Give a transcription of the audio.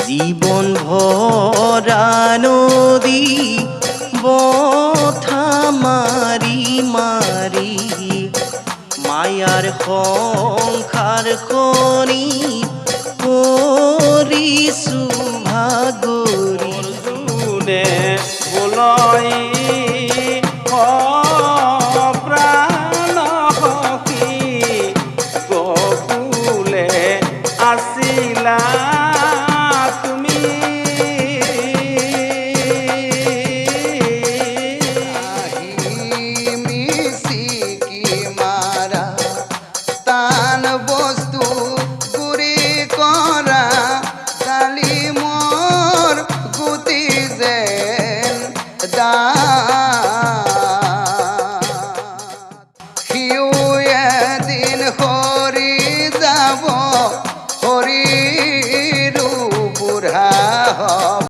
জীবন ভৰা নদী বথা মাৰি মাৰি মায়াৰ সংসাৰ খনি কৰিছো ভাগৰি অৰ্জুনে বলই প্ৰাণ সখী গকুলে আছিলা তুমি মিচিকি মাৰা টান বস্তু গুৰি কৰা কালি মোৰ গুটি যেন সিও এদিন সৰি যাব শৰীৰো বুঢ়া হ'ব